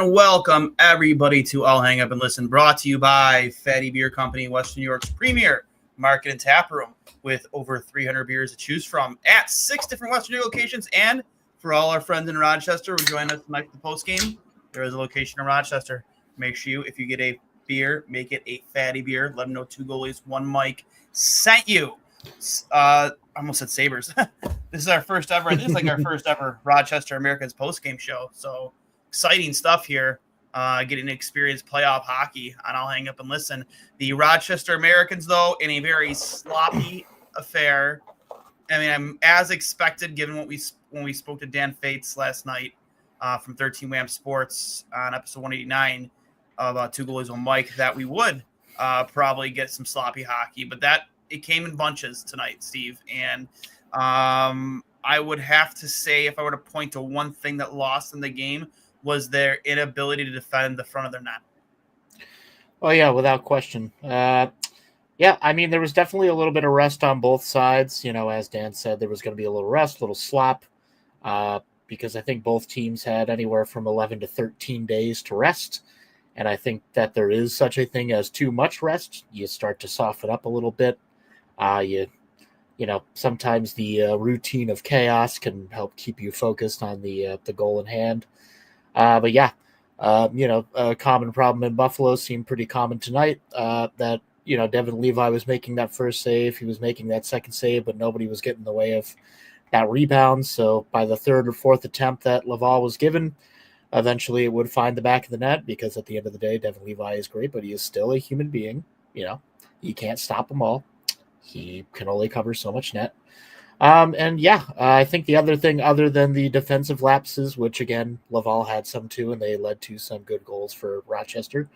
And welcome everybody to I'll Hang Up and Listen, brought to you by Fatty Beer Company, Western New York's premier market and tap room, with over 300 beers to choose from at 6 different Western New York locations. And for all our friends in Rochester who join us tonight for the post game, there is a location in Rochester. Make sure if you get a beer, make it a Fatty Beer. Let them know 2 goalies, 1 mic sent you. I almost said Sabres. This is our first ever. This is like our first ever Rochester Americans post game show. So exciting stuff here. Getting to experience playoff hockey on I'll Hang Up and Listen. The Rochester Americans, though, in a very sloppy affair. I mean, I'm as expected, given when we spoke to Dan Fates last night from 13 Wham Sports on episode 189 of 2 goalies, 1 mic, that we would probably get some sloppy hockey. But it came in bunches tonight, Steve. And I would have to say, if I were to point to one thing that lost in the game, was their inability to defend the front of their net. Oh, yeah, without question. Yeah, I mean, there was definitely a little bit of rest on both sides. You know, as Dan said, there was going to be a little rest, a little slop, because I think both teams had anywhere from 11 to 13 days to rest. And I think that there is such a thing as too much rest. You start to soften up a little bit. You know, sometimes the routine of chaos can help keep you focused on the goal in hand. But yeah, you know, a common problem in Buffalo seemed pretty common tonight, that, you know, Devin Levi was making that first save. He was making that second save, but nobody was getting in the way of that rebound. So by the third or fourth attempt that Laval was given, eventually it would find the back of the net, because at the end of the day, Devin Levi is great, but he is still a human being. You know, you can't stop them all. He can only cover so much net. And yeah, I think the other thing, other than the defensive lapses, which again, Laval had some too, and they led to some good goals for Rochester,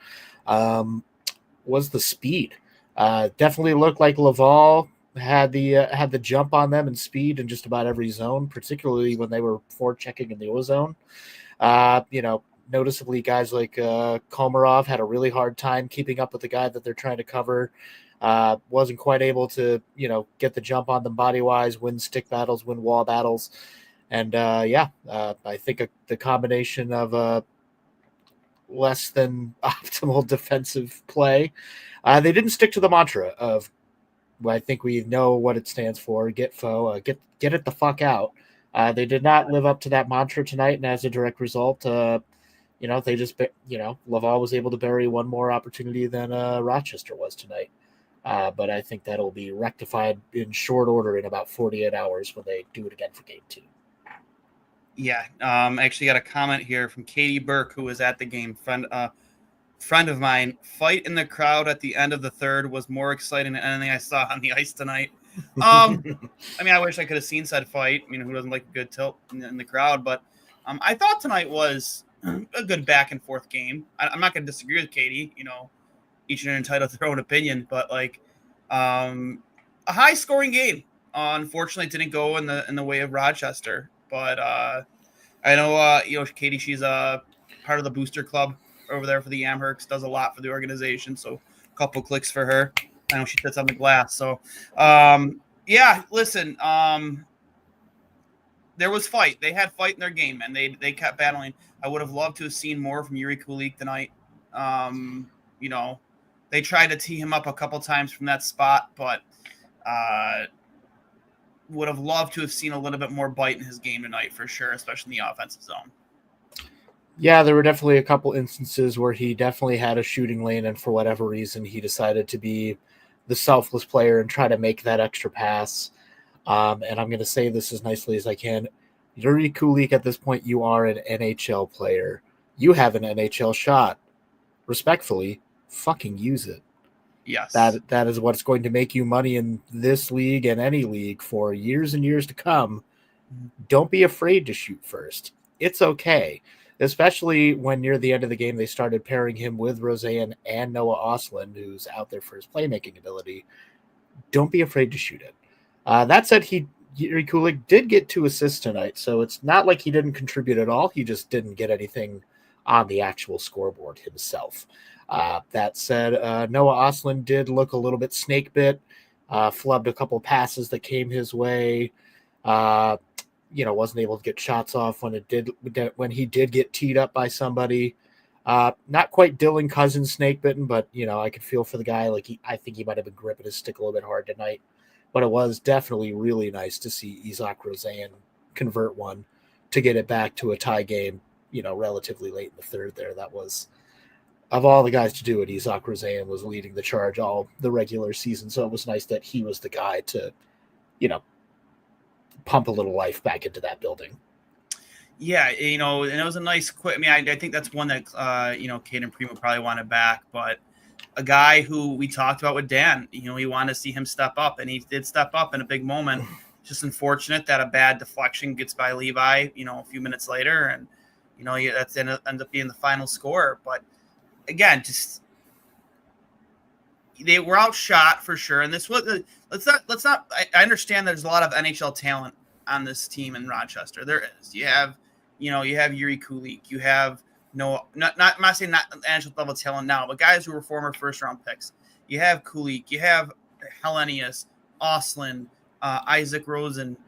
was the speed. Definitely looked like Laval had the jump on them in speed in just about every zone, particularly when they were forechecking in the O zone. You know, noticeably guys like Komarov had a really hard time keeping up with the guy that they're trying to cover. Wasn't quite able to, you know, get the jump on them body-wise, win stick battles, win wall battles. And I think the combination of less than optimal defensive play, they didn't stick to the mantra of, I think we know what it stands for, get it the fuck out. They did not live up to that mantra tonight, and as a direct result, you know, they just, you know, Laval was able to bury one more opportunity than Rochester was tonight. But I think that'll be rectified in short order in about 48 hours when they do it again for game 2. Yeah, actually got a comment here from Katie Burke, who was at the game, friend of mine. Fight in the crowd at the end of the third was more exciting than anything I saw on the ice tonight. I mean, I wish I could have seen said fight. I mean, who doesn't like a good tilt in the crowd? But I thought tonight was a good back and forth game. I'm not going to disagree with Katie. You know, each and entitled to their own opinion, but like a high scoring game. Unfortunately, it didn't go in the way of Rochester. But I know you know, Katie, she's a part of the booster club over there for the Amerks, does a lot for the organization. So a couple clicks for her. I know she sits on the glass. So yeah, listen, there was fight. They had fight in their game, and they kept battling. I would have loved to have seen more from Yuri Kulik tonight. You know, they tried to tee him up a couple times from that spot, but would have loved to have seen a little bit more bite in his game tonight for sure, especially in the offensive zone. Yeah, there were definitely a couple instances where he definitely had a shooting lane, and for whatever reason, he decided to be the selfless player and try to make that extra pass. And I'm going to say this as nicely as I can. Yuri Kulik, at this point, you are an NHL player. You have an NHL shot. Respectfully, fucking use it. Yes. That is what's going to make you money in this league and any league for years and years to come. Don't be afraid to shoot first. It's okay. Especially when near the end of the game, they started pairing him with Roseanne and Noah Ostlund, who's out there for his playmaking ability. Don't be afraid to shoot it. That said, Yuri Kulik did get 2 assists tonight, so it's not like he didn't contribute at all. He just didn't get anything on the actual scoreboard himself. That said, Noah Ostlund did look a little bit snake bit, flubbed a couple passes that came his way. You know, wasn't able to get shots off when he did get teed up by somebody. Not quite Dylan Cousins snake bitten, but I could feel for the guy. I think he might have been gripping his stick a little bit hard tonight. But it was definitely really nice to see Isaac Rosen convert one to get it back to a tie game, relatively late in the third there. That was, of all the guys to do it, Isaac Rosen was leading the charge all the regular season. So it was nice that he was the guy to, pump a little life back into that building. Yeah, and it was a nice quick. I mean, I think that's one that Caden Primo probably wanted back, but a guy who we talked about with Dan, he wanted to see him step up, and he did step up in a big moment. Just unfortunate that a bad deflection gets by Levi, a few minutes later, and that's ends up being the final score. But again, just they were outshot for sure. And this was let's not. I understand there's a lot of NHL talent on this team in Rochester. There is. You have Yuri Kulik. You have I'm not saying not NHL level talent now, but guys who were former first round picks. You have Kulik. You have Hellenius, Ostlund, Isaac Rosen,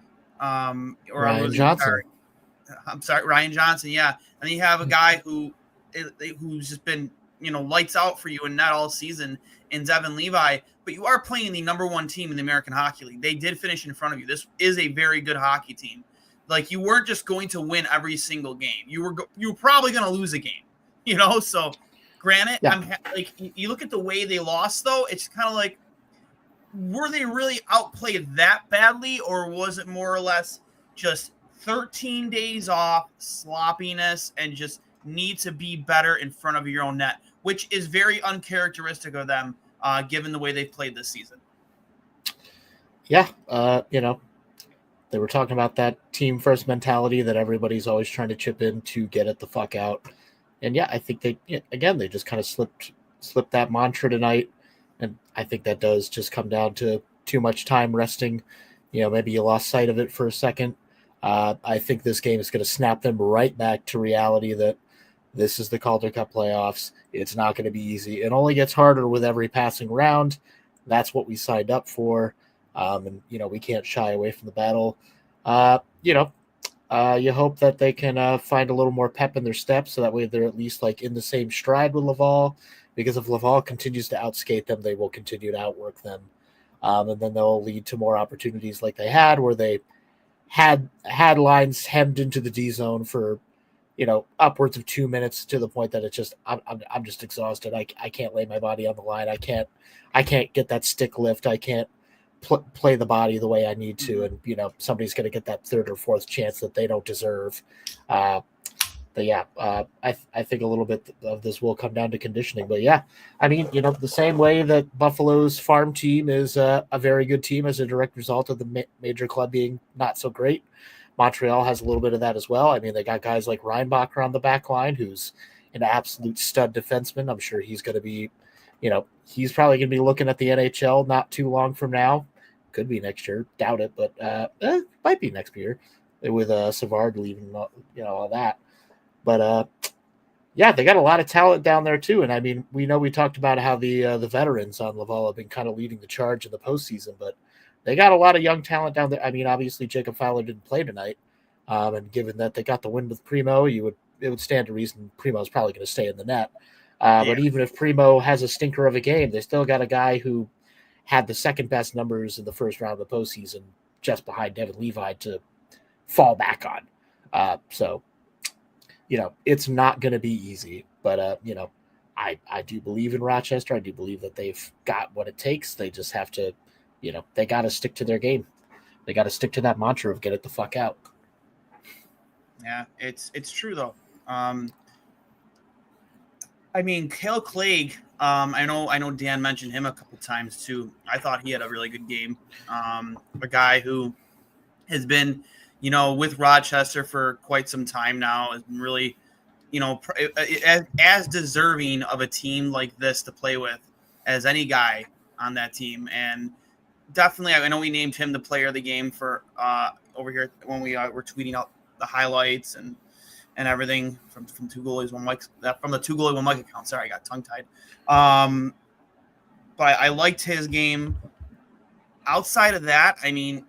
Ryan Johnson. I'm sorry, Ryan Johnson. Yeah, and you have a guy who's just been lights out for you in net all season in Devin Levi. But you are playing the number one team in the American Hockey League. They did finish in front of you. This is a very good hockey team. Like, you weren't just going to win every single game. You were probably going to lose a game, So, granted, yeah. You look at the way they lost, though. It's kind of like, were they really outplayed that badly, or was it more or less just 13 days off, sloppiness, and just need to be better in front of your own net, which is very uncharacteristic of them, given the way they've played this season. Yeah, they were talking about that team first mentality that everybody's always trying to chip in to get it the fuck out. And yeah, I think they just kind of slipped that mantra tonight. And I think that does just come down to too much time resting. Maybe you lost sight of it for a second. I think this game is going to snap them right back to reality that this is the Calder Cup playoffs. It's not going to be easy. It only gets harder with every passing round. That's what we signed up for. And we can't shy away from the battle. You hope that they can find a little more pep in their steps, so that way they're at least in the same stride with Laval. Because if Laval continues to outskate them, they will continue to outwork them, and then they'll lead to more opportunities like they had, where they had lines hemmed into the D zone for upwards of 2 minutes, to the point that it's just I'm just exhausted. I can't lay my body on the line. I can't get that stick lift. I can't play the body the way I need to, and somebody's going to get that third or fourth chance that they don't deserve. I think a little bit of this will come down to conditioning. But yeah, I mean, the same way that Buffalo's farm team is a very good team as a direct result of the major club being not so great, Montreal has a little bit of that as well. I mean, they got guys like Reinbacher on the back line, who's an absolute stud defenseman. I'm sure he's going to be, he's probably going to be looking at the NHL not too long from now. Could be next year. Doubt it, but might be next year with Savard leaving, all that. But yeah, they got a lot of talent down there too. And I mean, we talked about how the veterans on Laval have been kind of leading the charge in the postseason, but they got a lot of young talent down there. I mean, obviously Jacob Fowler didn't play tonight, and given that they got the win with Primo, it would stand to reason Primo's probably going to stay in the net. But even if Primo has a stinker of a game, they still got a guy who had the second best numbers in the first round of the postseason, just behind Devin Levi, to fall back on. So, it's not going to be easy, but I do believe in Rochester. I do believe that they've got what it takes. They just have to, they got to stick to their game. They got to stick to that mantra of get it the fuck out. Yeah, it's true though. I mean, Cale Clegg, I know Dan mentioned him a couple times too. I thought he had a really good game. A guy who has been, with Rochester for quite some time now, has been really, as deserving of a team like this to play with as any guy on that team. And definitely, I know we named him the player of the game for over here when we were tweeting out the highlights and everything from two goalies, one mic, from the 2 goalie, 1 mic account. Sorry, I got tongue tied. But I liked his game. Outside of that, I mean,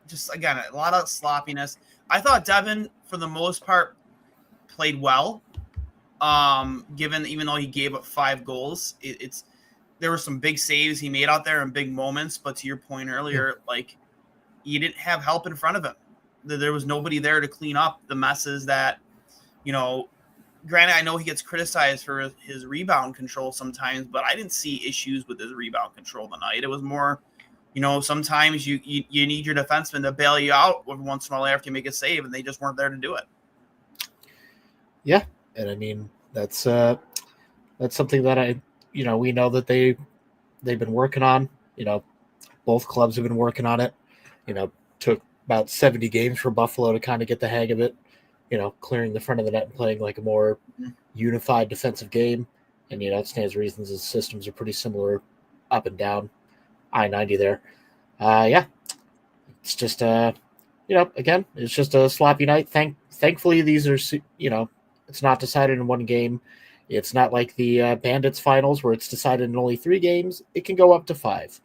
just again, a lot of sloppiness. I thought Devin, for the most part, played well. Given even though he gave up 5 goals, there were some big saves he made out there and big moments. But to your point earlier, like you didn't have help in front of him. There was nobody there to clean up the messes that, granted, I know he gets criticized for his rebound control sometimes, but I didn't see issues with his rebound control tonight. It was more, sometimes you need your defenseman to bail you out every once in a while after you make a save, and they just weren't there to do it. Yeah, and I mean that's something that we know that they've been working on. Both clubs have been working on it. Took about 70 games for Buffalo to kind of get the hang of it. Clearing the front of the net and playing like a more unified defensive game. And, it stands reasons the systems are pretty similar up and down I-90 there. It's just, again, it's just a sloppy night. Thankfully, these are, it's not decided in one game. It's not like the Bandits finals where it's decided in only 3 games. It can go up to 5.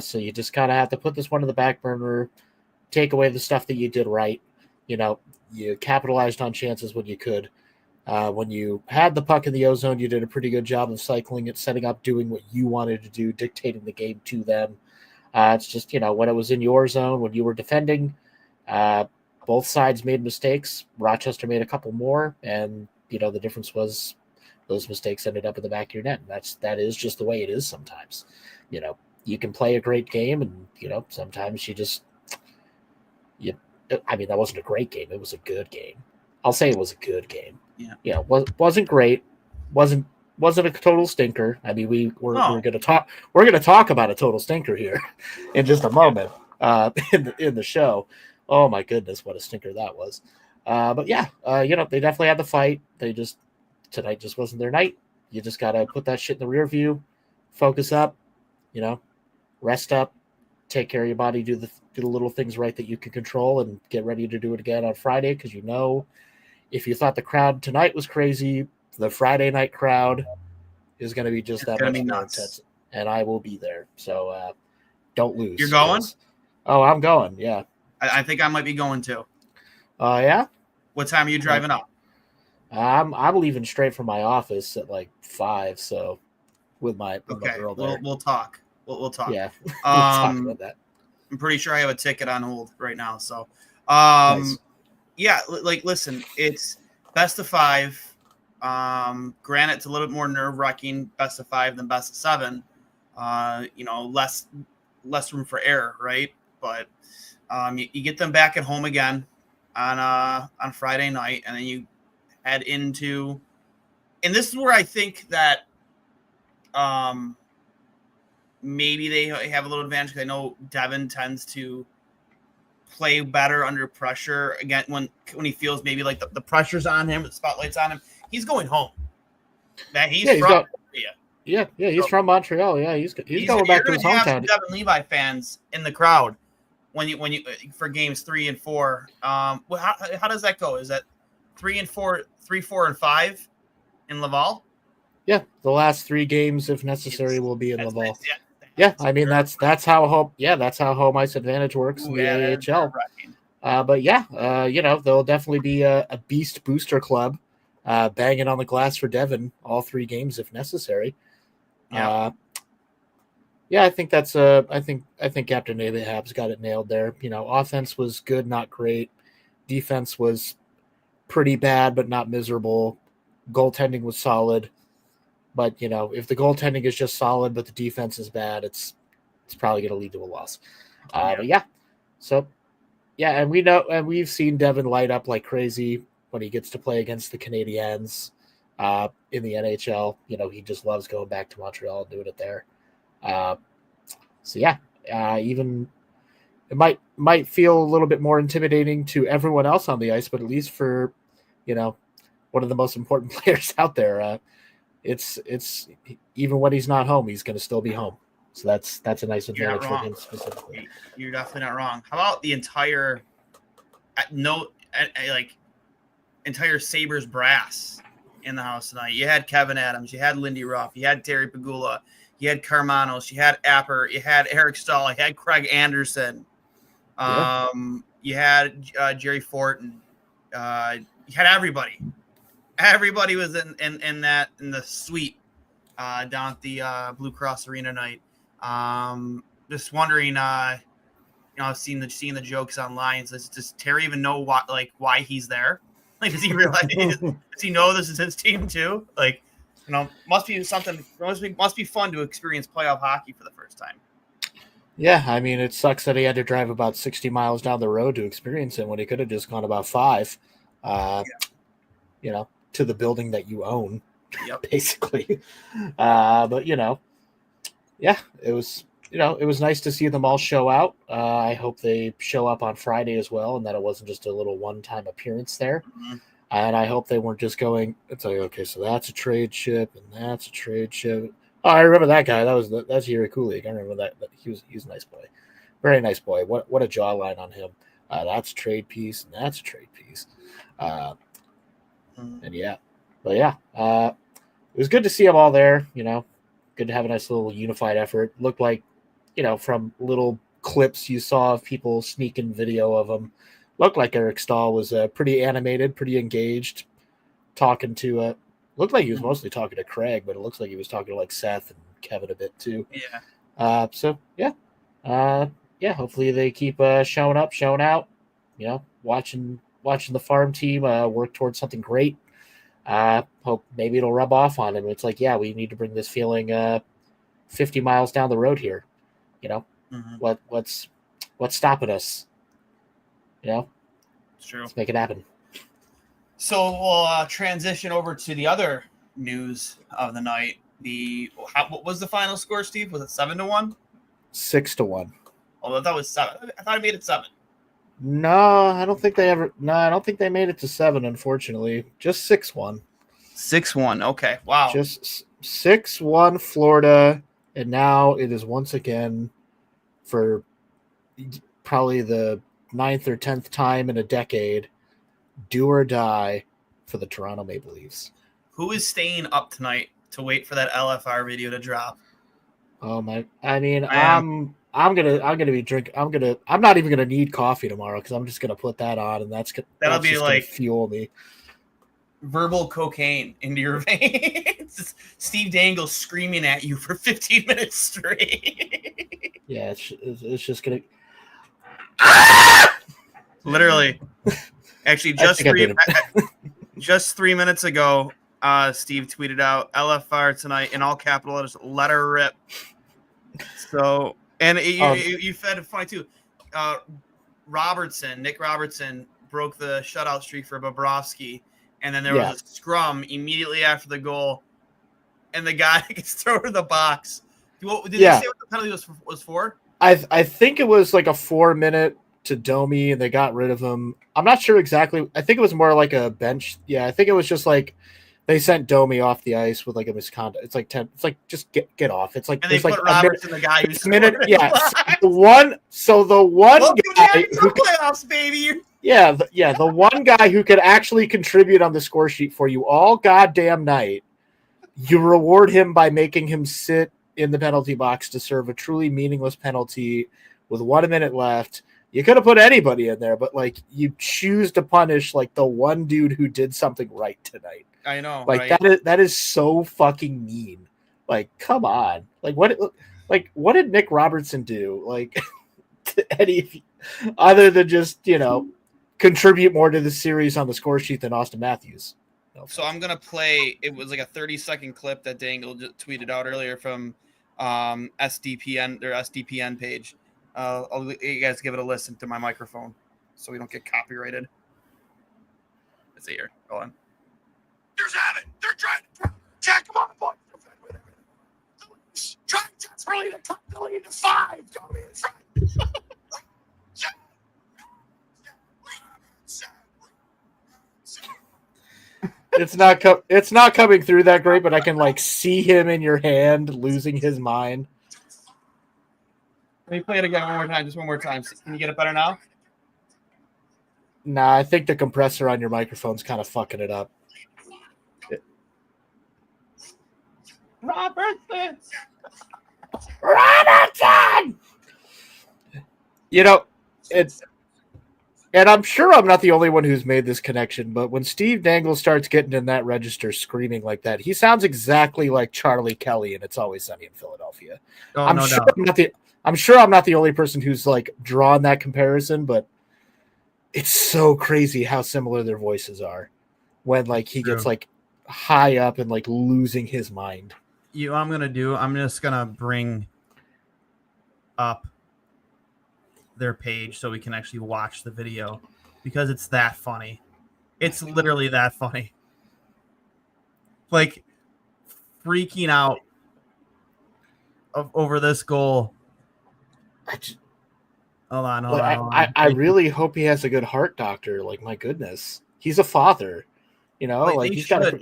So you just kind of have to put this one to the back burner, take away the stuff that you did right. You capitalized on chances when you could. When you had the puck in the O-zone, you did a pretty good job of cycling it, setting up, doing what you wanted to do, dictating the game to them. It's just, when it was in your zone, when you were defending, both sides made mistakes. Rochester made a couple more, and, the difference was those mistakes ended up in the back of your net. And that is just the way it is sometimes. You can play a great game, and, sometimes that wasn't a great game. It was a good game. I'll say it was a good game. Yeah. Wasn't great. Wasn't a total stinker. I mean, we're going to talk. We're going to talk about a total stinker here in just a moment. In the show. Oh my goodness, what a stinker that was. But yeah, they definitely had the fight. Tonight just wasn't their night. You just got to put that shit in the rear view, focus up, rest up, take care of your body, do the little things right that you can control, and get ready to do it again on Friday. Because if you thought the crowd tonight was crazy, the Friday night crowd is going to be just that much more intense, and I will be there. So don't lose. You're going? Oh, I'm going. Yeah, I think I might be going too. Yeah. What time are you driving up? I'm leaving straight from my office at like 5. So with my girl there. We'll talk. We'll talk. Yeah, we'll talk about that. I'm pretty sure I have a ticket on hold right now. So, Nice. Yeah, listen, it's best of 5. Granted, it's a little bit more nerve-wracking best of 5 than best of 7. Less room for error, right? But you get them back at home again on Friday night, and then you head into, and this is where I think that maybe they have a little advantage, because I know Devin tends to play better under pressure. Again, when he feels maybe like the pressure's on him, the spotlight's on him, he's going home. He's from Montreal. Yeah, he's going back to his hometown. Devin Levi fans in the crowd when you for games 3 and 4. How does that go? Is that 3 and 4, 3, 4, and 5 in Laval? Yeah, the last 3 games, if necessary, will be in Laval. Yeah, I mean that's how home. Yeah, that's how home ice advantage works in the AHL. But yeah, there'll definitely be a beast booster club banging on the glass for Devin all 3 games if necessary. Yeah. I think that's I think Captain Ahab's got it nailed there. Offense was good, not great. Defense was pretty bad, but not miserable. Goaltending was solid. But, if the goaltending is just solid, but the defense is bad, it's probably going to lead to a loss. But yeah. So, yeah, and we've seen Devin light up like crazy when he gets to play against the Canadiens in the NHL. He just loves going back to Montreal and doing it there. So yeah, even it might feel a little bit more intimidating to everyone else on the ice, but at least for, one of the most important players out there, it's even when he's not home, he's going to still be home. So that's a nice advantage for him specifically. You're definitely not wrong. How about the entire Sabres brass in the house tonight? You had Kevin Adams, you had Lindy Ruff, you had Terry Pagula, you had Carmanos, you had Apper, you had Eric Stahl, you had Craig Anderson, you had Jerry Fortin, you had everybody. everybody was in the suite down at the Blue Cross Arena night. Just wondering, seeing the jokes online. So does Terry even know why he's there? Like, does he realize? Does he know this is his team too? Like, must be something. Must be fun to experience playoff hockey for the first time. Yeah, I mean, it sucks that he had to drive about 60 miles down the road to experience it when he could have just gone about 5, to the building that you own, basically. But, yeah, it was nice to see them all show out. I hope they show up on Friday as well, and that it wasn't just a little one-time appearance there. Mm-hmm. And I hope they weren't just going, it's like, okay, so that's a trade ship, and that's a trade ship. Oh, I remember that guy. That's Yuri Kulik. I remember that. He was a nice boy, very nice boy. What a jawline on him. That's a trade piece, and that's a trade piece. And yeah, but yeah, it was good to see them all there. Good to have a nice little unified effort. Looked like, from little clips you saw of people sneaking video of them, looked like Eric Stahl was pretty animated, pretty engaged, talking to. Looked like he was mostly talking to Craig, but it looks like he was talking to like Seth and Kevin a bit too. Yeah. So yeah, hopefully they keep showing up, showing out. Watching the farm team work towards something great. Hope maybe it'll rub off on him. It's like, yeah, we need to bring this feeling 50 miles down the road here. What's stopping us? It's true. Let's make it happen. So we'll transition over to the other news of the night. What was the final score, Steve? Was it 7-1? 6-1. Oh, that was 7. I thought I made it 7. No, I don't think they ever. No, I don't think they made it to 7. Unfortunately, just 6-1. 6-1. Okay, wow. Just 6-1 Florida, and now it is once again for probably the 9th or 10th time in a decade, do or die for the Toronto Maple Leafs. Who is staying up tonight to wait for that LFR video to drop? Oh my! I mean, I'm gonna be drinking. I'm not even gonna need coffee tomorrow because I'm just gonna put that on, and that'll be like fuel me. Verbal cocaine into your veins. Steve Dangle screaming at you for 15 minutes straight. Yeah, it's just gonna. Literally. Actually, just 3 minutes ago, Steve tweeted out LFR tonight in all capital letters. Let her rip. So, and you fed it funny too. Nick Robertson broke the shutout streak for Bobrovsky, and then there was a scrum immediately after the goal, and the guy gets thrown in the box. Did they say what the penalty was for? I think it was like a 4-minute to Domi, and they got rid of him. I'm not sure exactly. I think it was more like a bench. Yeah, I think it was just like they sent Domi off the ice with like a misconduct. It's like 10. It's like just get off. It's like and they put like Robertson, the guy who's minute. Yeah, the one guy who playoffs, baby. Yeah, the one guy who could actually contribute on the score sheet for you all goddamn night. You reward him by making him sit in the penalty box to serve a truly meaningless penalty with 1 minute left. You could have put anybody in there, but like you choose to punish like the one dude who did something right tonight. I know, like right? that is so fucking mean. Like, come on, like what did Nick Robertson do? Like, to any other than just contribute more to the series on the score sheet than Austin Matthews. No. So I'm gonna play. It was like a 30-second clip that Dangle just tweeted out earlier from SDPN, their SDPN page. I'll let you guys give it a listen to my microphone so we don't get copyrighted. Let's see here. Go on. Here's Abbott. They're trying to check him on the board. Try desperately to cut the lead to 5. Go in. It's not coming through that great, but I can like see him in your hand losing his mind. Let me play it again one more time. Can you get it better now? Nah, I think the compressor on your microphone's kind of fucking it up. Robertson! It's And I'm sure I'm not the only one who's made this connection, but when Steve Dangle starts getting in that register screaming like that, he sounds exactly like Charlie Kelly in It's Always Sunny in Philadelphia. Oh, I'm no sure doubt. I'm sure I'm not the only person who's like drawn that comparison, but it's so crazy how similar their voices are when like he gets True. like high up and like losing his mind. I'm just gonna bring up their page so we can actually watch the video because it's that funny. It's literally that funny. Like freaking out over this goal. Hold on. I really hope he has a good heart doctor. Like, my goodness, he's a father. You know, like he's got to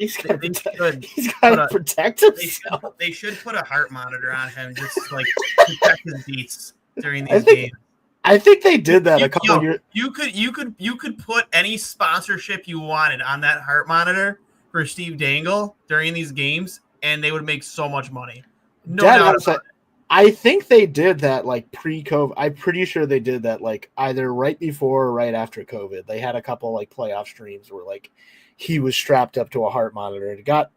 protect himself. They should put a heart monitor on him, just like protect his beats during these games. I think they did that a couple years. You could put any sponsorship you wanted on that heart monitor for Steve Dangle during these games, and they would make so much money. No doubt about it. I think they did that like pre-COVID. I'm pretty sure they did that like either right before or right after COVID. They had a couple like playoff streams where like he was strapped up to a heart monitor and it got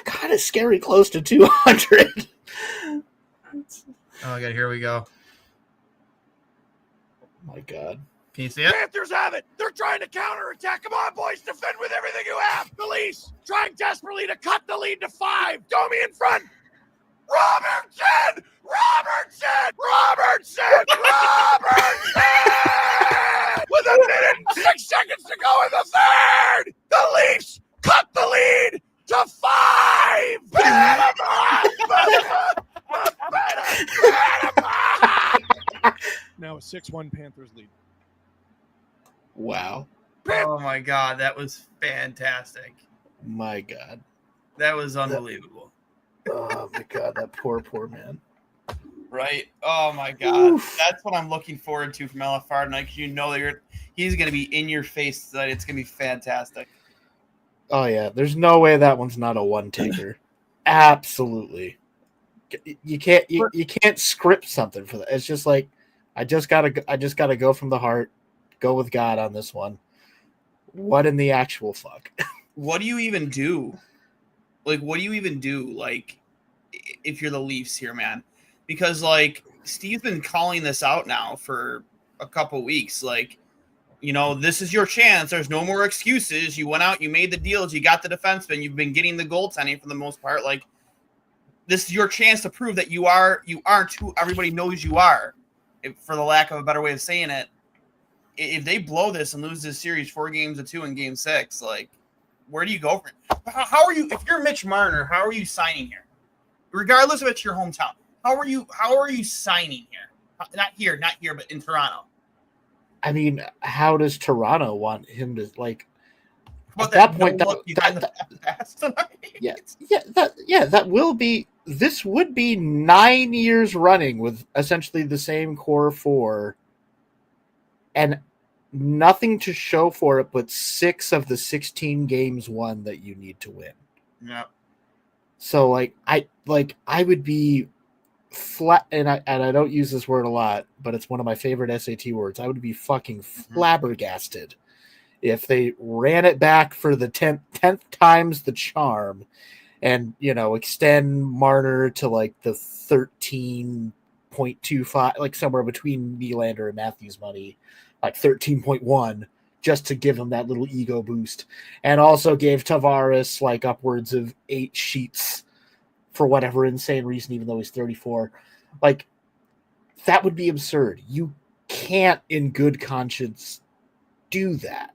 kind of scary close to 200. Oh my God, here we go. Oh my God. Can you see it? Panthers have it. They're trying to counterattack. Come on, boys. Defend with everything you have. The Leafs trying desperately to cut the lead to 5. Domi in front. Robertson! With a minute and 6 seconds to go in the third, the Leafs cut the lead to 5. Now a 6-1 Panthers lead. Wow. Oh my God, that was fantastic. My God. That was unbelievable. Oh my God, that poor man. Right? Oh my God. Oof. That's what I'm looking forward to from LFR tonight, because you know that he's going to be in your face tonight. It's going to be fantastic. Oh yeah, there's no way that one's not a one taker. Absolutely. You can't script something for that. It's just like I just gotta go from the heart, go with God on this one. What in the actual fuck? What do you even do? Like, what do you even do? Like, if you're the Leafs here, man, because like Steve's been calling this out now for a couple weeks. Like, you know, this is your chance. There's no more excuses. You went out, you made the deals, you got the defenseman, you've been getting the goaltending for the most part. Like, this is your chance to prove that you aren't who everybody knows you are, for the lack of a better way of saying it. If they blow this and lose this series 4-2 in Game 6, like, where do you go from it? How are you, if you're Mitch Marner, how are you signing here? Regardless of it's your hometown, how are you signing here? Not here, but in Toronto. I mean, how does Toronto want him to like? At that point, this would be 9 years running with essentially the same core 4, and nothing to show for it but 6 of the 16 games won that you need to win. Yeah. So I would be flat, and I don't use this word a lot, but it's one of my favorite SAT words. I would be fucking flabbergasted if they ran it back for the 10th time's the charm, and extend Marner to like the 13.25, like somewhere between Nylander and Matthews money, like 13.1, just to give him that little ego boost, and also gave Tavares like upwards of 8 sheets for whatever insane reason, even though he's 34. Like, that would be absurd. You can't in good conscience do that.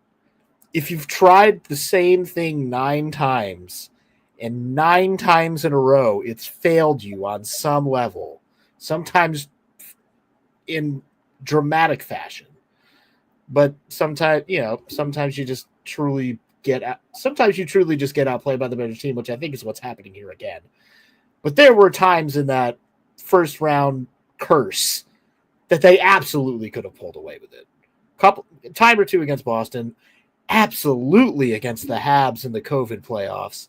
If you've tried the same thing 9 times, and 9 times in a row it's failed you on some level, sometimes in dramatic fashion, but sometimes you just truly just get outplayed by the better team, which I think is what's happening here again. But there were times in that first round curse that they absolutely could have pulled away with it. Time or two against Boston, absolutely against the Habs in the COVID playoffs.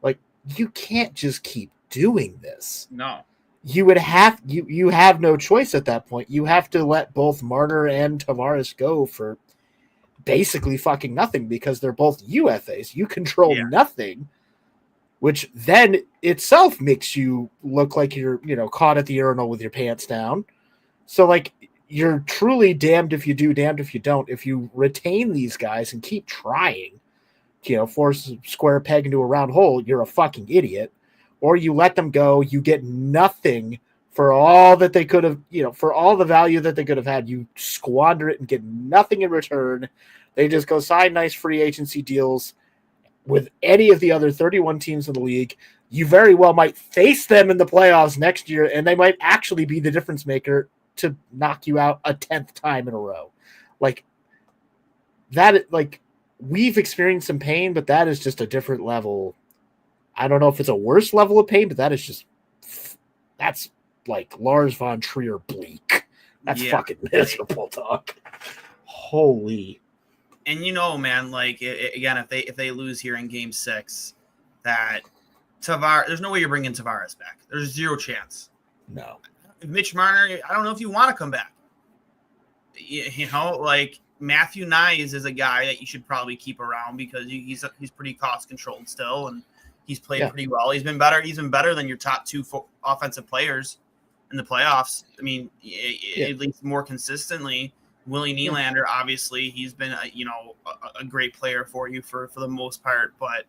Like, you can't just keep doing this. No. you would have you have no choice at that point. You have to let both Marner and Tavares go for basically fucking nothing because they're both UFAs. You control nothing, which then itself makes you look like you're, caught at the urinal with your pants down. So like you're truly damned if you do, damned if you don't. If you retain these guys and keep trying, force a square peg into a round hole, you're a fucking idiot. Or you let them go, you get nothing for all that they could have, for all the value that they could have had. You squander it and get nothing in return. They just go sign nice free agency deals with any of the other 31 teams in the league. You very well might face them in the playoffs next year, and they might actually be the difference maker to knock you out a 10th time in a row. Like that, like we've experienced some pain, but that is just a different level. I don't know if it's a worse level of pain, but that's like Lars von Trier bleak. That's fucking miserable, dog. Holy. And man, like again, if they lose here in Game 6, that Tavares, there's no way you're bringing Tavares back. There's zero chance. No. Mitch Marner, I don't know if you want to come back. Like Matthew Nyes is a guy that you should probably keep around because he's pretty cost controlled still, and he's played pretty well. He's been better. He's been better than your top two offensive players in the playoffs. I mean, at least more consistently. Willie Nylander, obviously, he's been a great player for you for the most part. But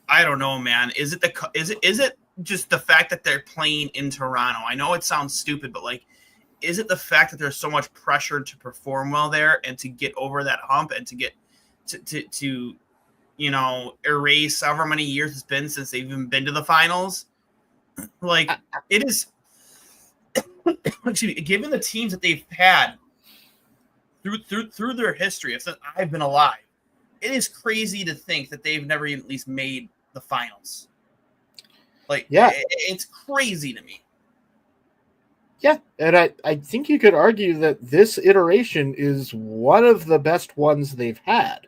I don't know, man. Is it just the fact that they're playing in Toronto? I know it sounds stupid, but like, is it the fact that there's so much pressure to perform well there and to get over that hump and to get to erase however many years it's been since they've even been to the finals? Like, it is, excuse me, given the teams that they've had through their history, since I've been alive, it is crazy to think that they've never even at least made the finals. Like, it's crazy to me. Yeah, and I think you could argue that this iteration is one of the best ones they've had.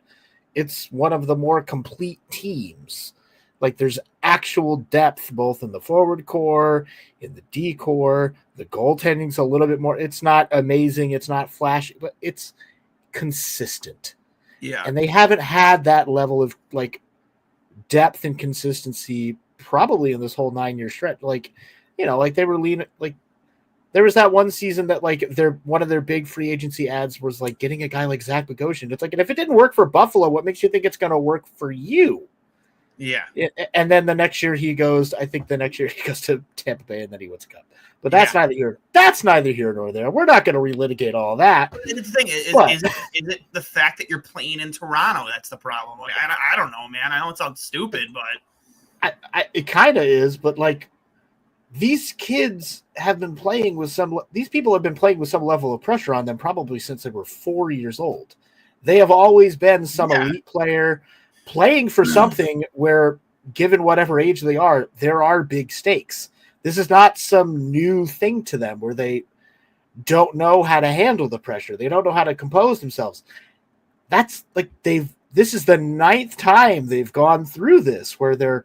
It's one of the more complete teams. Like, there's actual depth both in the forward core, in the D core. The goaltending's a little bit more. It's not amazing. It's not flashy, but it's consistent. Yeah. And they haven't had that level of, like, depth and consistency probably in this whole 9-year stretch. Like, like they were leaning, like, there was that one season that like one of their big free agency ads was like getting a guy like Zach Bogosian. It's like, and if it didn't work for Buffalo, what makes you think it's going to work for you? Yeah. And then the next year he goes to Tampa Bay and then he wins a cup. But that's neither here nor there. We're not going to relitigate all that. But the thing is it the fact that you're playing in Toronto that's the problem? Like, I don't know, man. I know it sounds stupid, but it kind of is. But like, these kids have been playing with these people have been playing with some level of pressure on them probably since they were 4 years old. They have always been some elite player playing for something where, given whatever age they are, there are big stakes. This is not some new thing to them where they don't know how to handle the pressure. They don't know how to compose themselves. That's like this is the 9th time they've gone through this where they're,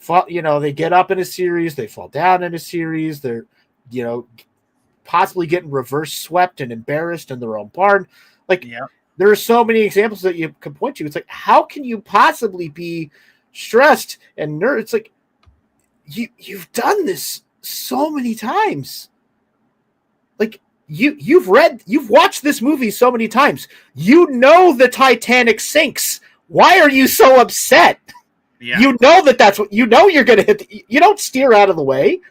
they get up in a series, they fall down in a series, they're, possibly getting reverse swept and embarrassed in their own barn. Like, there are so many examples that you can point to. It's like, how can you possibly be stressed and nervous? It's like, you've done this so many times. Like, you've watched this movie so many times. You know the Titanic sinks. Why are you so upset? Yeah. You know that's what you're going to hit. You don't steer out of the way.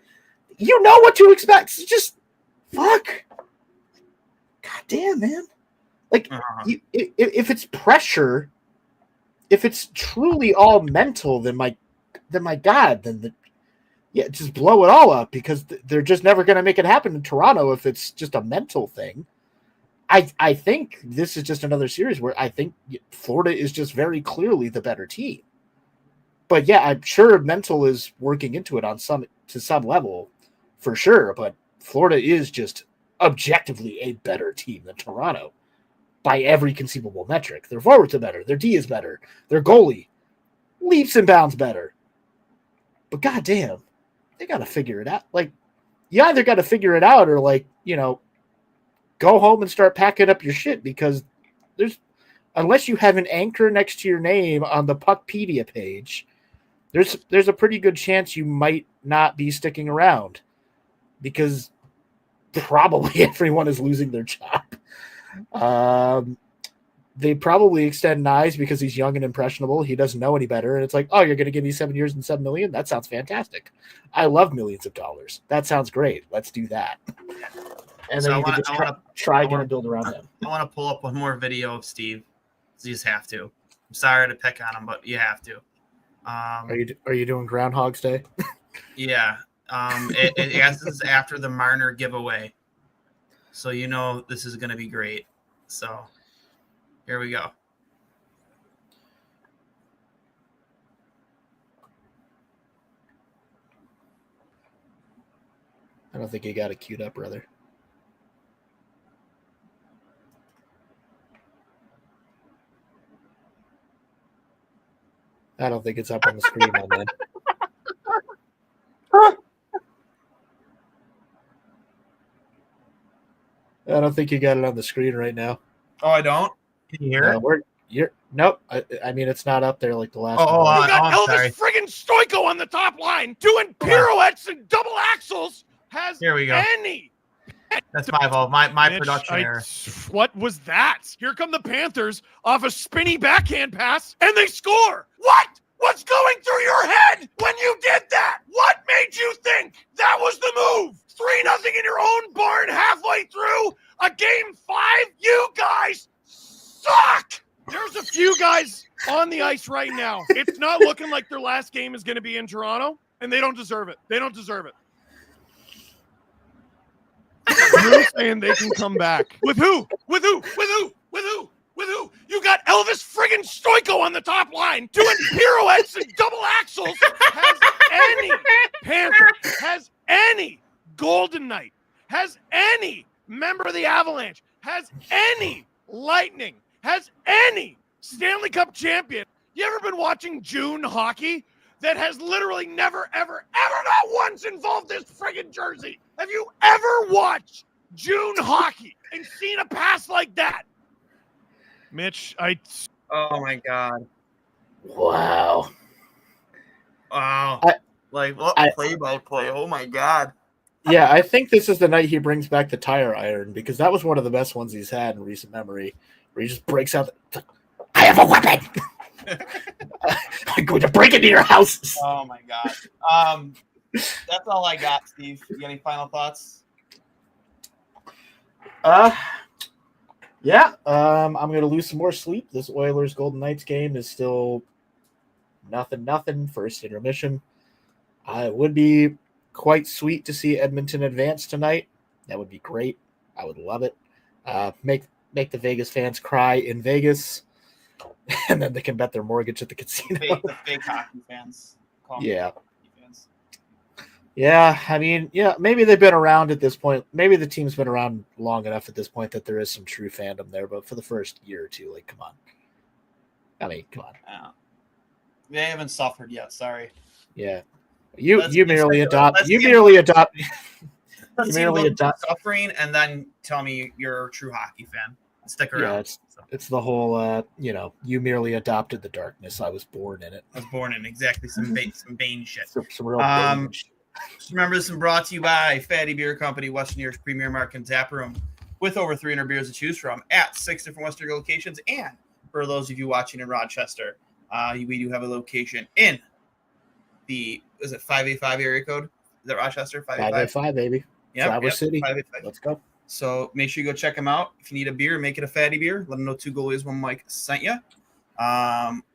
You know what to expect. It's just fuck. God damn, man. Like, if it's pressure, if it's truly all mental, then my God, just blow it all up because they're just never going to make it happen in Toronto if it's just a mental thing. I think this is just another series where I think Florida is just very clearly the better team. But yeah, I'm sure mental is working into it to some level, for sure. But Florida is just objectively a better team than Toronto by every conceivable metric. Their forwards are better. Their D is better. Their goalie leaps and bounds better. But goddamn, they got to figure it out. Like, you either got to figure it out or go home and start packing up your shit, because unless you have an anchor next to your name on the Puckpedia page, there's a pretty good chance you might not be sticking around, because probably everyone is losing their job. They probably extend Nyes because he's young and impressionable. He doesn't know any better. And it's like, oh, you're going to give me 7 years and $7 million? That sounds fantastic. I love millions of dollars. That sounds great. Let's do that. And then you can just try again and build around him. I want to pull up one more video of Steve. You just have to. I'm sorry to pick on him, but you have to. Are you doing Groundhog's Day? Yeah. This is after the Marner giveaway. So this is going to be great. So here we go. I don't think you got it queued up, brother. I don't think it's up on the screen, my man. I don't think you got it on the screen right now. Oh, I don't? Can you hear it? Nope. I mean, it's not up there like the last one. You got Elvis friggin' Stoico on the top line doing pirouettes and double axles. Here we go. That's my fault. My production error. What was that? Here come the Panthers off a spinny backhand pass, and they score. What? What's going through your head when you did that? What made you think that was the move? 3-0 in your own barn halfway through a game 5? You guys suck! There's a few guys on the ice right now. It's not looking like their last game is going to be in Toronto, and they don't deserve it. They don't deserve it. You're saying they can come back. With who? With who? With who? With who? With who? You got Elvis friggin' Stoico on the top line doing pirouettes and double axles. Has any Panther, has any Golden Knight, has any member of the Avalanche, has any Lightning, has any Stanley Cup champion, you ever been watching June hockey that has literally never, ever, ever not once involved this friggin' jersey? Have you ever watched June hockey and seen a pass like that? Mitch, oh my God. Wow. Play by play. Oh my God. Yeah, I think this is the night he brings back the tire iron, because that was one of the best ones he's had in recent memory, where he just breaks out. I have a weapon. I'm going to break into your house. Oh my God. That's all I got, Steve. You got any final thoughts? Yeah. I'm going to lose some more sleep. This Oilers Golden Knights game is still 0-0 first intermission. It would be quite sweet to see Edmonton advance tonight. That would be great. I would love it. Make the Vegas fans cry in Vegas, and then they can bet their mortgage at the casino. The fake hockey fans. Yeah. Yeah, I mean, maybe they've been around at this point. Maybe the team's been around long enough at this point that there is some true fandom there. But for the first year or two, come on. I mean, come on. They haven't suffered yet. Sorry. Yeah, you merely adopt suffering, and then tell me you're a true hockey fan. Stick around. Yeah, it's the whole. You merely adopted the darkness. I was born in it. I was born in exactly some Bane shit. Some real Bane shit. Remember, this is brought to you by Fatty Beer Company, Western New York's premier market and tap room, with over 300 beers to choose from at 6 different Western locations. And for those of you watching in Rochester, we do have a location in the 585 area code? Is that Rochester? 585, baby. Traverse City. 585. Let's go. So make sure you go check them out. If you need a beer, make it a fatty beer. Let them know 2 goalies, 1 mic sent you.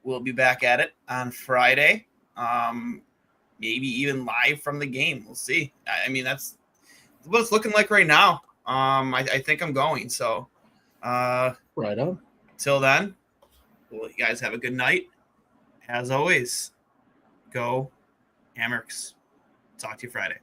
We'll be back at it on Friday. Maybe even live from the game. We'll see. I mean, that's what it's looking like right now. I think I'm going. So right on. Till then, well, you guys have a good night. As always, go Amerks. Talk to you Friday.